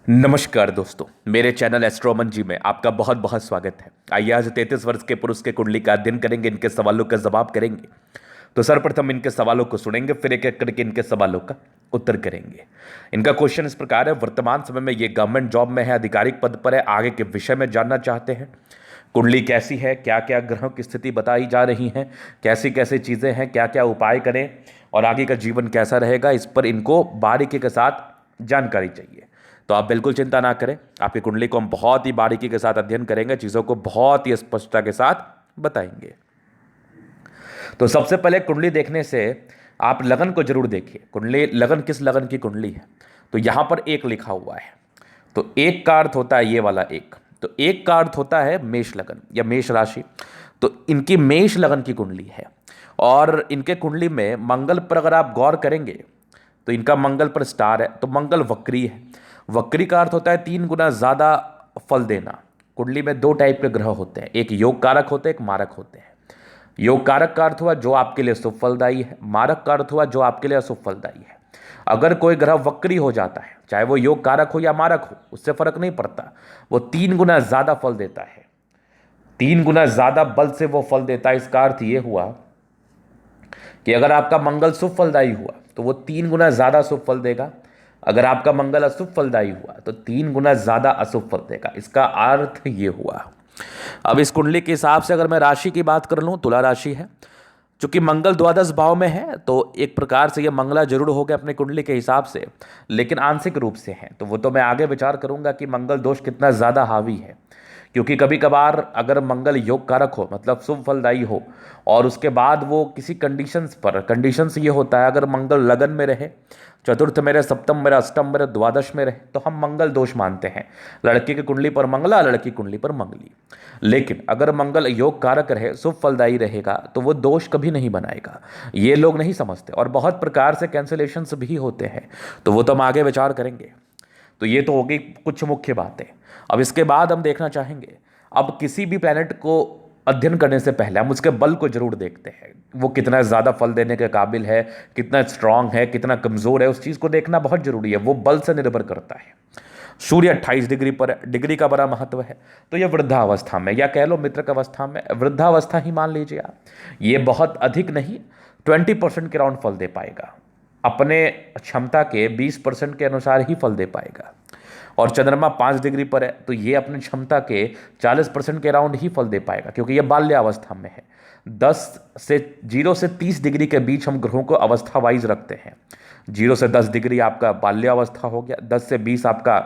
नमस्कार दोस्तों, मेरे चैनल एस्ट्रोमन जी में आपका बहुत बहुत स्वागत है। आइए आज 33 वर्ष के पुरुष के कुंडली का अध्ययन करेंगे, इनके सवालों का जवाब करेंगे। तो सर्वप्रथम इनके सवालों को सुनेंगे, फिर एक एक करके इनके सवालों का उत्तर करेंगे। इनका क्वेश्चन इस प्रकार है, वर्तमान समय में ये गवर्नमेंट जॉब में है, आधिकारिक पद पर है, आगे के विषय में जानना चाहते हैं। कुंडली कैसी है, क्या क्या ग्रहों की स्थिति बताई जा रही है, कैसी कैसी चीज़ें हैं, क्या क्या उपाय करें और आगे का जीवन कैसा रहेगा, इस पर इनको बारीकी के साथ जानकारी चाहिए। तो आप बिल्कुल चिंता ना करें, आपकी कुंडली को हम बहुत ही बारीकी के साथ अध्ययन करेंगे, चीज़ों को बहुत ही स्पष्टता के साथ बताएंगे। तो सबसे पहले कुंडली देखने से आप लगन को जरूर देखिए। कुंडली लगन किस लगन की कुंडली है, तो यहां पर एक लिखा हुआ है, तो एक का अर्थ होता है ये वाला एक, तो एक का अर्थ होता है मेष लगन या मेष राशि। तो इनकी मेष लगन की कुंडली है और इनके कुंडली में मंगल पर अगर आप गौर करेंगे तो इनका मंगल पर स्टार है, तो मंगल वक्री है। वक्री का अर्थ होता है 3 गुना ज्यादा फल देना। कुंडली में 2 टाइप के ग्रह होते हैं, एक योग कारक होते हैं, एक मारक होते हैं। योग कारक का अर्थ हुआ जो आपके लिए शुभ फलदायी है, मारक का अर्थ हुआ जो आपके लिए अशुभ फलदायी है। अगर कोई ग्रह वक्री हो जाता है, चाहे वो योग कारक हो या मारक हो, उससे फर्क नहीं पड़ता, वो 3 गुना ज्यादा फल देता है। 3 गुना ज्यादा बल से वो फल देता है। इसका अर्थ ये हुआ कि अगर आपका मंगल शुभ फलदायी हुआ तो वो 3 गुना ज्यादा शुभ फल देगा, अगर आपका मंगल अशुभ फलदायी हुआ तो 3 गुना ज्यादा अशुभ फल देगा। इसका अर्थ ये हुआ। अब इस कुंडली के हिसाब से अगर मैं राशि की बात कर लूं, तुला राशि है। चूंकि मंगल द्वादश भाव में है तो एक प्रकार से ये मंगला जरूर हो गया अपने कुंडली के हिसाब से, लेकिन आंशिक रूप से है, तो वो तो मैं आगे विचार करूंगा कि मंगल दोष कितना ज्यादा हावी है। क्योंकि कभी कभार अगर मंगल योग कारक हो, मतलब शुभ फलदायी हो, और उसके बाद वो किसी कंडीशंस पर, कंडीशंस ये होता है अगर मंगल लगन में रहे, चतुर्थ में रहे, सप्तम में रहे, अष्टम में रहे, द्वादश में रहे, तो हम मंगल दोष मानते हैं। लड़के की कुंडली पर मंगला, लड़की कुंडली पर मंगली। लेकिन अगर मंगल योग कारक रहे, शुभ फलदायी रहेगा, तो वो दोष कभी नहीं बनाएगा। ये लोग नहीं समझते और बहुत प्रकार से कैंसिलेशंस भी होते हैं, तो वो तो हम आगे विचार करेंगे। तो ये तो हो गई कुछ मुख्य बातें। अब इसके बाद हम देखना चाहेंगे, अब किसी भी प्लैनेट को अध्ययन करने से पहले हम उसके बल को जरूर देखते हैं, वो कितना ज़्यादा फल देने के काबिल है, कितना स्ट्रांग है, कितना कमज़ोर है, उस चीज़ को देखना बहुत जरूरी है। वो बल से निर्भर करता है। सूर्य 28 डिग्री पर है, डिग्री का बड़ा महत्व है। तो ये वृद्धावस्था में या कह लो मित्रक अवस्था में, वृद्धावस्था ही मान लीजिए आप, ये बहुत अधिक नहीं, 20% के राउंड फल दे पाएगा। अपने क्षमता के 20% के अनुसार ही फल दे पाएगा। और चंद्रमा 5 डिग्री पर है, तो ये अपनी क्षमता के 40% के राउंड ही फल दे पाएगा, क्योंकि ये बाल्यावस्था में है। 0 से 30 डिग्री के बीच हम ग्रहों को अवस्था वाइज रखते हैं। 0 से 10 डिग्री आपका बाल्यावस्था हो गया, 10 से 20 आपका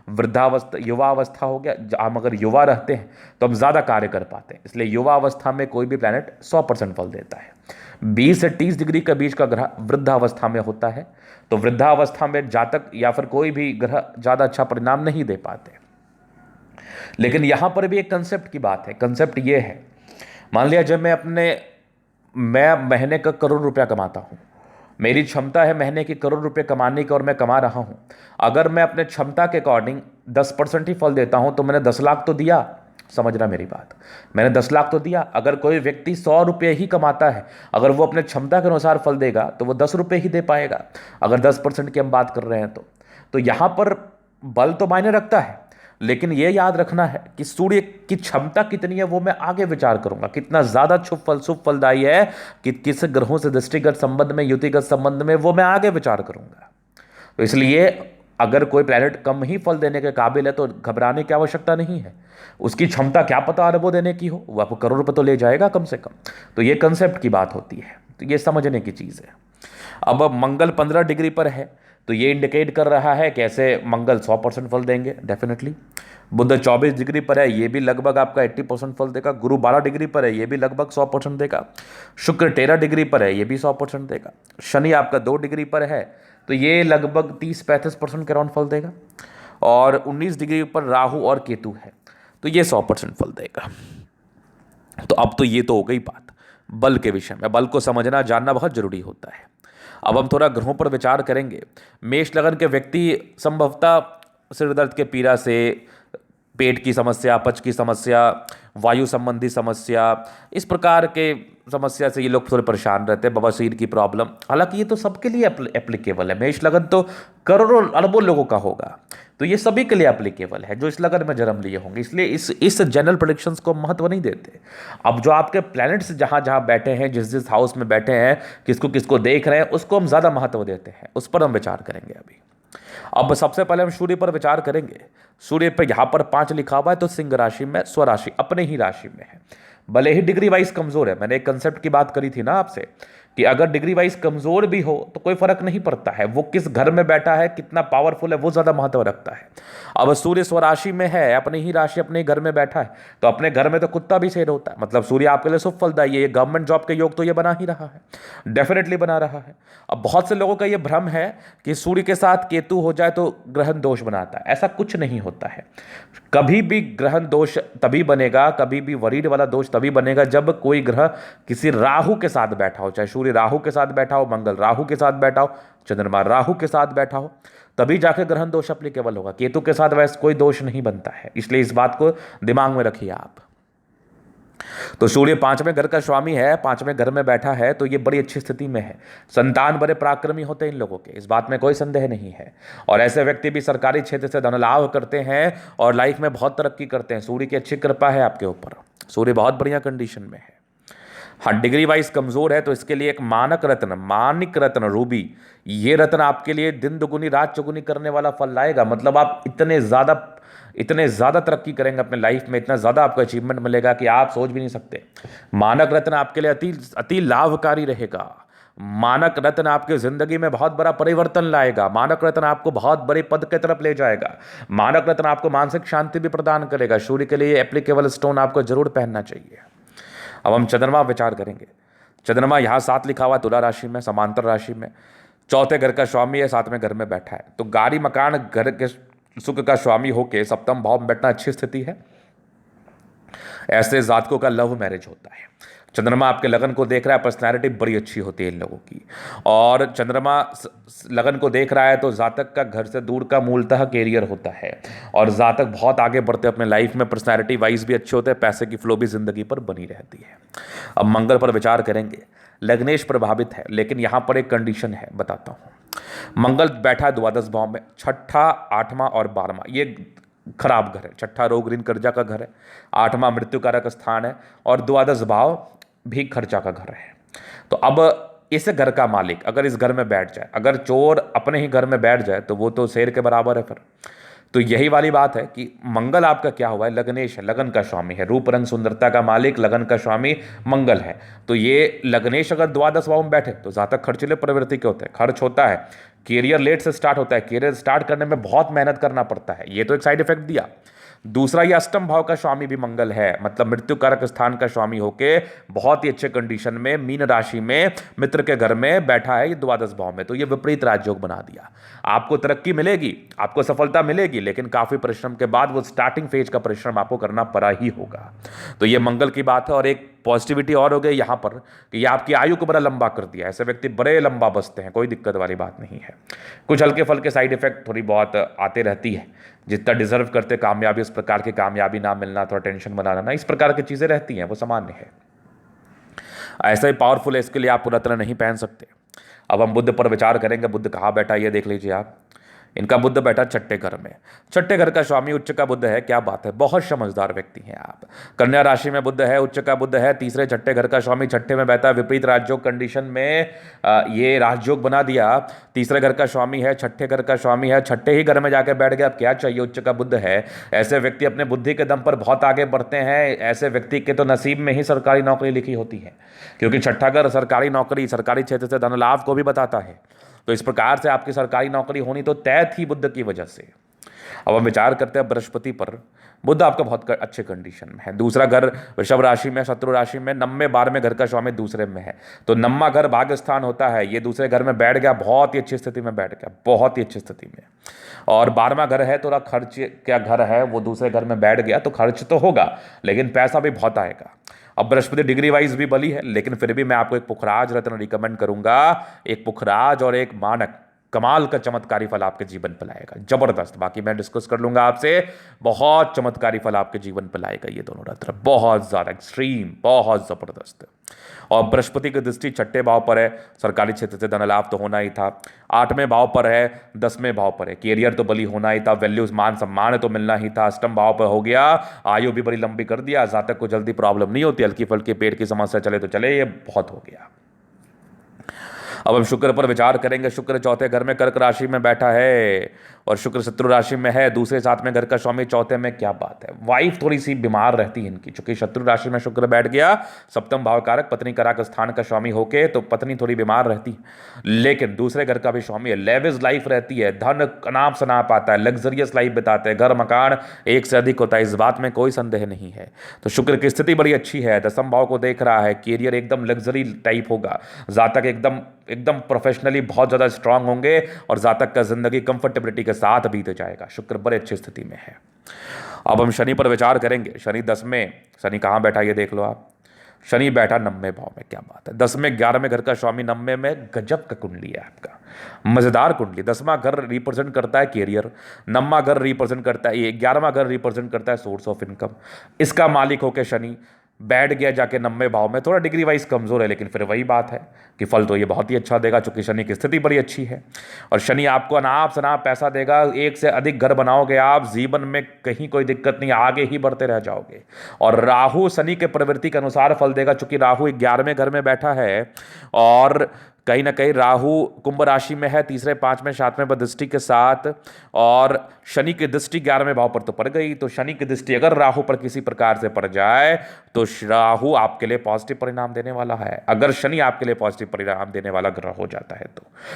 वृद्धावस्था, युवा अवस्था हो गया। हम अगर युवा रहते हैं तो हम ज़्यादा कार्य कर पाते हैं, इसलिए युवा अवस्था में कोई भी प्लैनेट 100% फल देता है। 20 से 30 डिग्री के बीच का ग्रह वृद्धावस्था में होता है, तो वृद्धावस्था में जातक या फिर कोई भी ग्रह ज़्यादा अच्छा परिणाम नहीं दे पाते। लेकिन यहां पर भी एक कंसेप्ट की बात है। कंसेप्ट ये है, मान लिया जब मैं महीने का करोड़ रुपया कमाता हूं, मेरी क्षमता है महीने की करोड़ रुपए कमाने की और मैं कमा रहा हूं। अगर मैं अपने क्षमता के अकॉर्डिंग 10% ही फल देता हूं तो मैंने 10 लाख तो दिया। समझ रहा मेरी बात, मैंने 10 लाख तो दिया। अगर कोई व्यक्ति 100 रुपये ही कमाता है, अगर वो अपने क्षमता के अनुसार फल देगा तो वो 10 रुपये ही दे पाएगा, अगर 10% की हम बात कर रहे हैं तो यहां पर बल तो मायने रखता है, लेकिन ये याद रखना है कि सूर्य की क्षमता कितनी है वो मैं आगे विचार करूंगा। कितना ज्यादा शुभ फलदायी है, कि किस ग्रहों से दृष्टिगत संबंध में, युतिगत संबंध में, वो मैं आगे विचार करूंगा। तो इसलिए अगर कोई प्लैनेट कम ही फल देने के काबिल है तो घबराने की आवश्यकता नहीं है। उसकी क्षमता क्या पता अरबों देने की हो, वो आपको करोड़ रुपये तो ले जाएगा कम से कम। तो ये कंसेप्ट की बात होती है, तो ये समझने की चीज़ है। अब मंगल 15 डिग्री पर है, तो ये इंडिकेट कर रहा है कैसे मंगल 100% फल देंगे डेफिनेटली। बुध 24 डिग्री पर है, ये भी लगभग आपका 80% फल देगा। गुरु 12 डिग्री पर है, ये भी लगभग 100% देगा। शुक्र 13 डिग्री पर है, ये भी 100% देगा। शनि आपका 2 डिग्री पर है, तो ये लगभग 30-35% के राउंड फल देगा। और 19 डिग्री पर राहु और केतु है, तो ये 100% फल देगा। तो अब तो ये तो हो गई बात बल के विषय में। बल को समझना जानना बहुत जरूरी होता है। अब हम थोड़ा ग्रहों पर विचार करेंगे। मेष लगन के व्यक्ति संभवतः सिर दर्द के पीड़ा से, पेट की समस्या, अपच की समस्या, वायु संबंधी समस्या, इस प्रकार के समस्या से ये लोग थोड़े परेशान रहते हैं, बवासीर की प्रॉब्लम। हालांकि ये तो सबके लिए एप्लीकेबल है। मेष लगन तो करोड़ों अरबों लोगों का होगा, तो ये सभी के लिए एप्लीकेबल है जो इस लगन में जन्म लिए होंगे। इसलिए इस जनरल प्रेडिक्शंस को महत्व नहीं देते। अब जो आपके प्लैनेट्स जहां जहां बैठे हैं, जिस जिस हाउस में बैठे हैं, किसको किसको देख रहे हैं, उसको हम ज़्यादा महत्व देते हैं। उस पर हम विचार करेंगे अभी। अब सबसे पहले हम सूर्य पर विचार करेंगे। सूर्य पर यहां पर 5 लिखा हुआ है, तो सिंह राशि में, स्वराशि अपने ही राशि में है। भले ही डिग्री वाइज कमजोर है, मैंने एक कंसेप्ट की बात करी थी ना आपसे कि अगर डिग्री वाइज कमजोर भी हो तो कोई फर्क नहीं पड़ता है, वो किस घर में बैठा है, कितना पावरफुल है, वो ज्यादा महत्व रखता है। अब सूर्य स्वराशि में है, अपनी ही राशि, अपने ही घर में बैठा है, तो अपने घर में तो कुत्ता भी शेर होता है। मतलब सूर्य आपके लिए शुभ फलदायी है। ये गवर्नमेंट जॉब के योग तो ये बना ही रहा है, डेफिनेटली बना रहा है। अब बहुत से लोगों का ये भ्रम है कि सूर्य के साथ केतु हो जाए तो ग्रहण दोष बनाता है। ऐसा कुछ नहीं होता है। कभी भी ग्रहण दोष तभी बनेगा, कभी भी वरीड वाला दोष तभी बनेगा जब कोई ग्रह किसी राहु के साथ बैठा हो। चाहे सूर्य राहु के साथ बैठा हो, मंगल राहु के साथ बैठा हो, चंद्रमा राहु के साथ बैठा हो, तभी जाके ग्रहण दोष एप्लीकेबल होगा। केतु के साथ वैसे कोई दोष नहीं बनता है। इसलिए इस बात को दिमाग में रखिए आप। तो सूर्य 5वें घर का स्वामी है, 5वें घर में बैठा है, तो ये बड़ी अच्छी स्थिति में है। संतान बड़े पराक्रमी होते हैं इन लोगों के, इस बात में कोई संदेह नहीं है। और ऐसे व्यक्ति भी सरकारी क्षेत्र से धन लाभ करते हैं और लाइफ में बहुत तरक्की करते हैं। सूर्य की अच्छी कृपा है आपके ऊपर। सूर्य बहुत बढ़िया कंडीशन में है। हाँ, डिग्री वाइज कमजोर है, तो इसके लिए एक मानक रत्न, मानिक रत्न, रूबी, ये रत्न आपके लिए दिन दुगुनी रात चौगुनी करने वाला फल लाएगा। मतलब आप इतने ज़्यादा तरक्की करेंगे अपने लाइफ में, इतना ज़्यादा आपको अचीवमेंट मिलेगा कि आप सोच भी नहीं सकते। मानक रत्न आपके लिए अति अति लाभकारी रहेगा। मानक रत्न आपकी ज़िंदगी में बहुत बड़ा परिवर्तन लाएगा। मानक रत्न आपको बहुत बड़े पद की तरफ ले जाएगा। मानक रत्न आपको मानसिक शांति भी प्रदान करेगा। सूर्य के लिए एप्लीकेबल स्टोन आपको जरूर पहनना चाहिए। अब हम चंद्रमा विचार करेंगे। चंद्रमा यहाँ 7 लिखा हुआ, तुला राशि में, समांतर राशि में, चौथे घर का स्वामी है, 7वें घर में बैठा है। तो गाड़ी मकान घर के सुख का स्वामी होके सप्तम भाव में बैठना अच्छी स्थिति है। ऐसे जातकों का लव मैरिज होता है। चंद्रमा आपके लगन को देख रहा है, पर्सनैलिटी बड़ी अच्छी होती है इन लोगों की। और चंद्रमा लगन को देख रहा है तो जातक का घर से दूर का मूलतः कैरियर होता है। और जातक बहुत आगे बढ़ते हैं अपने लाइफ में, पर्सनैलिटी वाइज भी अच्छे होते हैं, पैसे की फ्लो भी जिंदगी पर बनी रहती है। अब मंगल पर विचार करेंगे। लग्नेश प्रभावित है, लेकिन यहां पर एक कंडीशन है, बताता हूं। मंगल बैठा है द्वादश भाव में, 6ठा, 8वां और 12वां, ये खराब घर है। 6ठा रोग ऋण कर्जा का घर है, 8वां मृत्यु कारक स्थान है, और द्वादश भाव भी खर्चा का घर है। तो अब इस घर का मालिक अगर इस घर में बैठ जाए, अगर चोर अपने ही घर में बैठ जाए तो वो तो शेर के बराबर है फिर। तो यही वाली बात है कि मंगल आपका क्या हुआ है, लग्नेश है, लगन का स्वामी है, रूप रंग सुंदरता का मालिक लगन का स्वामी मंगल है। तो ये लग्नेश अगर द्वादश भाव में बैठे तो ज्यादा खर्चीले प्रवृत्ति के होते हैं, खर्च होता है, कैरियर लेट से स्टार्ट होता है, कैरियर स्टार्ट करने में बहुत मेहनत करना पड़ता है। ये तो एक साइड इफेक्ट दिया। दूसरा, ये अष्टम भाव का स्वामी भी मंगल है, मतलब मृत्यु कारक स्थान का स्वामी होके बहुत ही अच्छे कंडीशन में मीन राशि में मित्र के घर में बैठा है, ये द्वादश भाव में। तो ये विपरीत राजयोग बना दिया। आपको तरक्की मिलेगी, आपको सफलता मिलेगी, लेकिन काफी परिश्रम के बाद वो स्टार्टिंग फेज का परिश्रम आपको करना पड़ा ही होगा। तो ये मंगल की बात है। और एक पॉजिटिविटी और हो गई यहाँ पर कि ये आपकी आयु को बड़ा लंबा कर दिया। ऐसे व्यक्ति बड़े लंबा बसते हैं, कोई दिक्कत वाली बात नहीं है। कुछ हल्के फल्के साइड इफेक्ट थोड़ी बहुत आते रहती है, जितना डिजर्व करते कामयाबी उस प्रकार की कामयाबी ना मिलना, थोड़ा टेंशन बनाना ना, इस प्रकार की चीजें रहती हैं, वो सामान्य है। ऐसा ही पावरफुल है, इसके लिए आप रत्न नहीं पहन सकते। अब हम बुद्ध पर विचार करेंगे। बुद्ध कहाँ बैठा ये देख लीजिए आप। इनका बुद्ध बैठा छठे घर में। छठे घर का स्वामी उच्च का बुद्ध है, क्या बात है, बहुत समझदार व्यक्ति हैं आप। कन्या राशि में बुद्ध है, उच्च का बुद्ध है, तीसरे छठे घर का स्वामी छठे में बैठा है। विपरीत राजयोग कंडीशन में ये राजयोग बना दिया। तीसरे घर का स्वामी है, छठे घर का स्वामी है, छठे ही घर में जाकर बैठ गया। अब क्या चाहिए, उच्च का बुद्ध है। ऐसे व्यक्ति अपने बुद्धि के दम पर बहुत आगे बढ़ते हैं। ऐसे व्यक्ति के तो नसीब में ही सरकारी नौकरी लिखी होती है, क्योंकि छठा घर सरकारी नौकरी, सरकारी क्षेत्र से धन लाभ को भी बताता है। तो इस प्रकार से आपकी सरकारी नौकरी होनी तो तय थी बुद्ध की वजह से। अब हम विचार करते हैं बृहस्पति पर। बुद्ध आपका बहुत अच्छे कंडीशन में है। दूसरा घर वृषभ राशि में, शत्रु राशि में, 9वें 12वें घर का स्वामी दूसरे में है। तो 9वां घर भाग्य स्थान होता है, ये दूसरे घर में बैठ गया, बहुत ही अच्छी स्थिति में बैठ गया, बहुत ही अच्छी स्थिति में। और 12वां घर है, थोड़ा खर्च क्या घर है, वो दूसरे घर में बैठ गया तो खर्च तो होगा, लेकिन पैसा भी बहुत आएगा। अब बृहस्पति डिग्री वाइज भी बली है, लेकिन फिर भी मैं आपको एक पुखराज रत्न रिकमेंड करूंगा। एक पुखराज और एक मानक कमाल का चमत्कारी फल आपके जीवन पर लाएगा, जबरदस्त। बाकी मैं डिस्कस कर लूंगा आपसे, बहुत चमत्कारी फल आपके जीवन पर लाएगा ये दोनों रत्न, बहुत ज्यादा एक्सट्रीम, बहुत जबरदस्त। और बृहस्पति की दृष्टि छठे भाव पर है, सरकारी क्षेत्र से धन लाभ तो होना ही था। आठवें भाव पर है, 10वें भाव पर है, कैरियर तो बली होना ही था, वैल्यूज मान सम्मान तो मिलना ही था। अष्टम भाव पर हो गया, आयु भी बड़ी लंबी कर दिया, जातक को जल्दी प्रॉब्लम नहीं होती, हल्की फुल्की पेट की समस्या चले तो चले, ये बहुत हो गया। अब हम शुक्र पर विचार करेंगे। शुक्र चौथे घर में कर्क राशि में बैठा है और शुक्र शत्रु राशि में है, दूसरे साथ में घर का स्वामी चौथे में, क्या बात है। वाइफ थोड़ी सी बीमार रहती है इनकी, चूंकि शत्रु राशि में शुक्र बैठ गया, सप्तम भाव कारक पत्नी कराक स्थान का स्वामी होके, तो पत्नी थोड़ी बीमार रहती है, लेकिन दूसरे घर का भी स्वामी है, लेविज लाइफ रहती है, धन अनाप शनाप आता है, लग्जरियस लाइफ बिताते हैं, घर मकान एक से अधिक होता है, इस बात में कोई संदेह नहीं है। तो शुक्र की स्थिति बड़ी अच्छी है, दसम भाव को देख रहा है, कैरियर एकदम लग्जरी टाइप होगा, जातक एकदम एकदम प्रोफेशनली बहुत ज़्यादा स्ट्रांग होंगे और जातक का जिंदगी कंफर्टेबिलिटी के साथ बीत जाएगा। शुक्र बड़े अच्छी स्थिति में है। अब हम शनि पर विचार करेंगे। शनि 10 में, शनि कहाँ बैठा ये देख लो आप, शनि बैठा 9वें भाव में, क्या बात है। 10 में 11वें घर का स्वामी, 9वें में, गजब का कुंडली है आपका, मजेदार कुंडली। 10वां घर रिप्रेजेंट करता है कैरियर, 9वां घर रिप्रेजेंट करता है, 11वां घर रिप्रेजेंट करता है सोर्स ऑफ इनकम। इसका मालिक होकर शनि बैठ गया जाके 9वें भाव में, थोड़ा डिग्री वाइज कमजोर है, लेकिन फिर वही बात है कि फल तो ये बहुत ही अच्छा देगा, चूंकि शनि की स्थिति बड़ी अच्छी है और शनि आपको अनाप शनाप पैसा देगा। एक से अधिक घर बनाओगे आप, जीवन में कहीं कोई दिक्कत नहीं, आगे ही बढ़ते रह जाओगे। और राहु शनि के प्रवृत्ति के अनुसार फल देगा, चूंकि राहु 11वें घर में बैठा है और कहीं ना कहीं राहु कुंभ राशि में है, तीसरे 5वें 7वें पर दृष्टि के साथ, और शनि की दृष्टि 11वें भाव पर तो पड़ गई। तो शनि की दृष्टि अगर राहु पर किसी प्रकार से पड़ जाए तो राहु आपके लिए पॉजिटिव परिणाम देने वाला है। अगर शनि आपके लिए पॉजिटिव परिणाम देने वाला ग्रह हो जाता है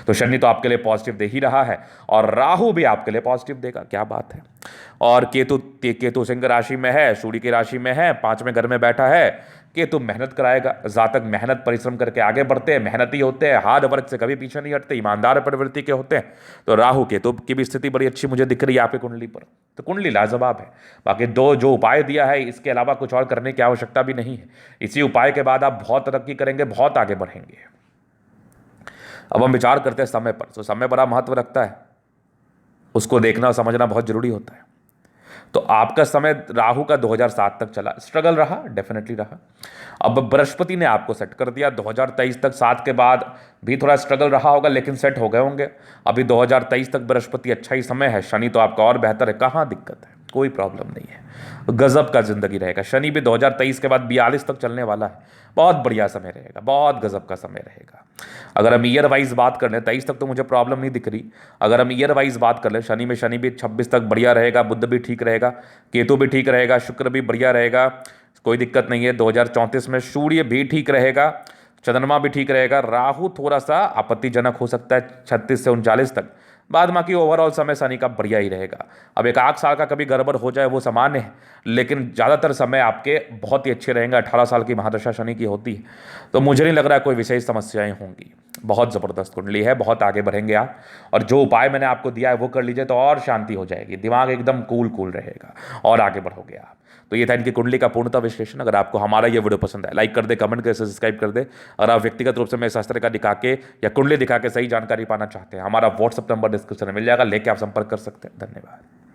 तो शनि तो आपके लिए पॉजिटिव दे ही रहा है और राहु भी आपके लिए पॉजिटिव देगा, क्या बात है। और केतु सिंह राशि में है, सूर्य की राशि में है, 5वें घर में बैठा है। केतु मेहनत कराएगा, जातक मेहनत परिश्रम करके आगे बढ़ते हैं, मेहनती होते हैं, हार्ड वर्क से कभी पीछे नहीं हटते, ईमानदार प्रवृत्ति के होते हैं। तो राहु केतु की भी स्थिति बड़ी अच्छी मुझे दिख रही है आपकी कुंडली पर, तो कुंडली लाजवाब है। बाकी दो जो उपाय दिया है, इसके अलावा कुछ और करने की आवश्यकता भी नहीं है। इसी उपाय के बाद आप बहुत तरक्की करेंगे, बहुत आगे बढ़ेंगे। अब हम विचार करते हैं समय पर, तो समय बड़ा महत्व रखता है, उसको देखना समझना बहुत जरूरी होता है। तो आपका समय राहु का 2007 तक चला, स्ट्रगल रहा, डेफिनेटली रहा। अब बृहस्पति ने आपको सेट कर दिया 2023 तक, 7 के बाद भी थोड़ा स्ट्रगल रहा होगा, लेकिन सेट हो गए होंगे। अभी 2023 तक बृहस्पति अच्छा ही समय है, शनि तो आपका और बेहतर है, कहाँ दिक्कत है, कोई प्रॉब्लम नहीं है, गजब का जिंदगी रहेगा। शनि भी 2023 के बाद 42 तक चलने वाला है, बहुत बढ़िया समय रहेगा, बहुत गजब का समय रहेगा। अगर हम ईयर वाइज बात कर लें, 23 तक तो मुझे प्रॉब्लम नहीं दिख रही, अगर हम ईयर वाइज बात कर लें, शनि में शनि भी 26 तक बढ़िया रहेगा, बुध भी ठीक रहेगा, केतु भी ठीक रहेगा, शुक्र भी बढ़िया रहेगा, कोई दिक्कत नहीं है। 2034 में सूर्य भी ठीक रहेगा, चंद्रमा भी ठीक रहेगा, राहु थोड़ा सा आपत्तिजनक हो सकता है 36 से 39 तक, बाद बाकी ओवरऑल समय शनि का बढ़िया ही रहेगा। अब एक आध साल का कभी गड़बड़ हो जाए वो सामान्य है, लेकिन ज़्यादातर समय आपके बहुत ही अच्छे रहेंगे। 18 साल की महादशा शनि की होती है, तो मुझे नहीं लग रहा है कोई विशेष समस्याएं होंगी। बहुत ज़बरदस्त कुंडली है, बहुत आगे बढ़ेंगे आप, और जो उपाय मैंने आपको दिया है वो कर लीजिए तो और शांति हो जाएगी, दिमाग एकदम कूल रहेगा और आगे बढ़ोगे आप। तो ये था इनकी कुंडली का पूर्णतः विश्लेषण। अगर आपको हमारा ये वीडियो पसंद है, लाइक कर दे, कमेंट कर, सब्सक्राइब कर दे। अगर आप व्यक्तिगत रूप से मैं शास्त्र का दिखा के या कुंडली दिखा के सही जानकारी पाना चाहते हैं, हमारा व्हाट्सअप नंबर डिस्क्रिप्शन में मिल जाएगा, लेके आप संपर्क कर सकते हैं। धन्यवाद।